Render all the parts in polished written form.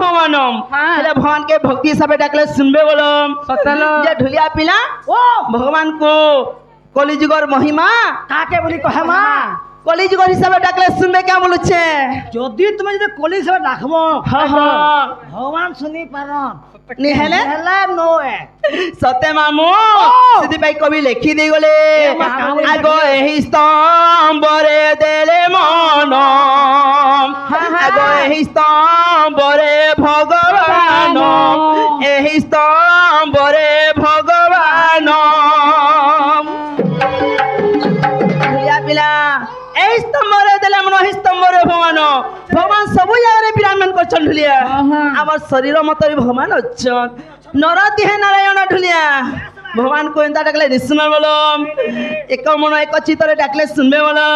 भगवान भगवान के भक्ति सब डाकले सुनबे बोलो जे ढुलिया पिला ओ भगवान को कलिजुगर महिमा काके बोली कहे मा कलिजुगर हिसाब डाकले सुनबे क्या बोलुछे जदि तुम जदि कली हिसाब डाकबो भगवान सुनी पारन निहेले हेला नो है सत्य मामू सिद्धि भाई कवि लिखि दे गले आगो एही स्तंभरे देले मन आगो एही स्तंभरे भगवान एही स्तंभरे भगवान पिला एही स्तंभरे देले मन एही स्तंभरे भगवान भगवान सब जगह विराजमान करछन ढुलिया हमर शरीर मत भगवान अछन नरति है नारायण ढुलिया भगवान को एंता डाकले निसुन बोलो एक मन एक चित्तरे डाकले सुनबे बोलो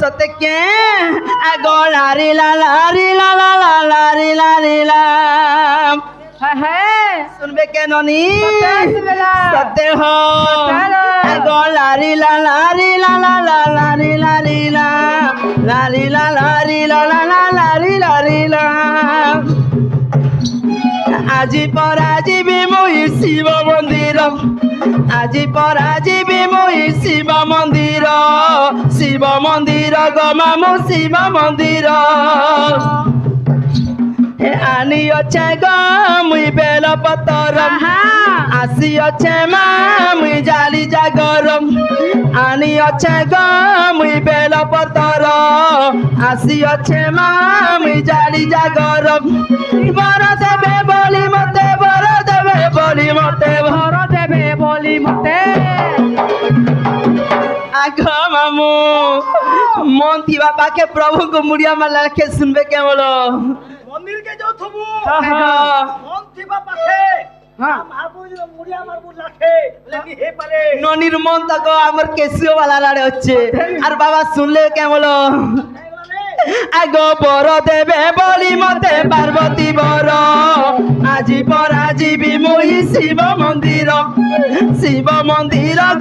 सत्य के आगो लारी ला लारी ला ला ला लारी लारी ला सुनबे के ननी सत्य हो आगो लारी ला लारी ला ला ला लारी लारी ला लारी ला लारी ला ला ला लारी लारी ला আজি পরাজিবি মই শিব মন্দির আজি পরাজিবি মই শিব মন্দির গমামু শিব মন্দির আনি অছে গ মুই বেল পতর আসি অছে মা মুই জালি জাগরম আনি অছে গ মুই বেল পতর আসি অছে মা মুই জালি জাগরম বর দেবে বলি মতে বর দেবে বলি মতে বর দেবে বলি মতে आग मामू मन थी बाबा के प्रभु को मुड़िया माला के सुनबे के बोलो मंदिर के जो थबु मन थी बाबा के हम आबू जो मुड़िया मारबू लाखे लेकिन हे पारे ननिर मन तक हमर केसियो वाला लाड़े होचे और बाबा सुनले के बोलो आगो बर देवे बोली मते पार्वती बर আজি পরাজিবি মই শিব মন্দির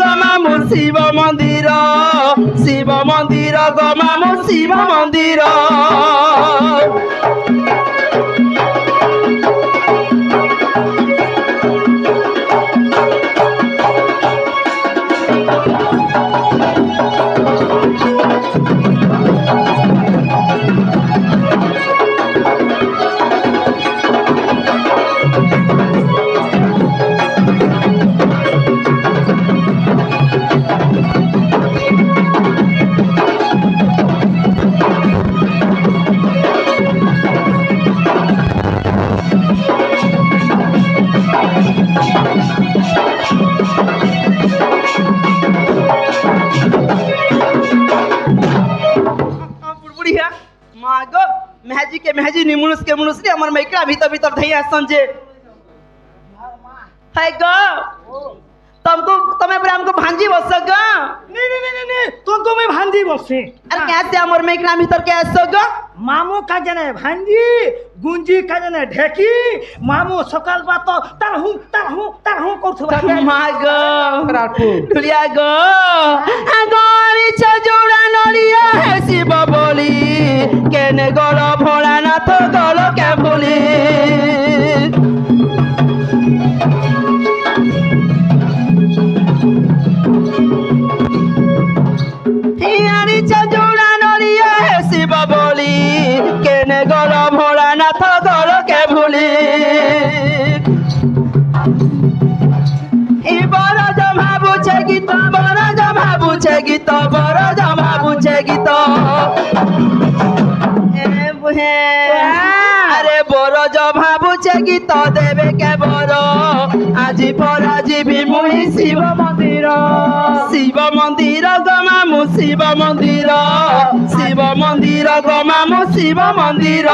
গমামু শিব মন্দির গমামু শিব মন্দির मेहजी निमुनुस के मुनुसरी हमर मैकरा भीतर भीतर धई आसन जे हाय ग तुमको तमे पर हमको भांजी बस ग नहीं तुमको मैं भांजी बसे अरे कैसे हमर मैकरा भीतर के आसो ग मामू का जने भांजी गुंजी का जने ढेकी मामू सकाल बात तरहू करथबा मां ग ढुलिया ग आगोरी छजोड़ा नलिया है शिव बोली केने गल भोला नाथ गल के भूली हियारी छजोड़ा नलिया है शिव बोली केने गल भोला नाथ गल के भूली बर जमा बुझे गीत बर जमा बुझे गीत बर जमा बुझे गीत अरे बर जमा बुझे गीत देवे के बर আজি পরাজিবি মই শিব মন্দির গমামু শিব মন্দির গমামু শিব মন্দির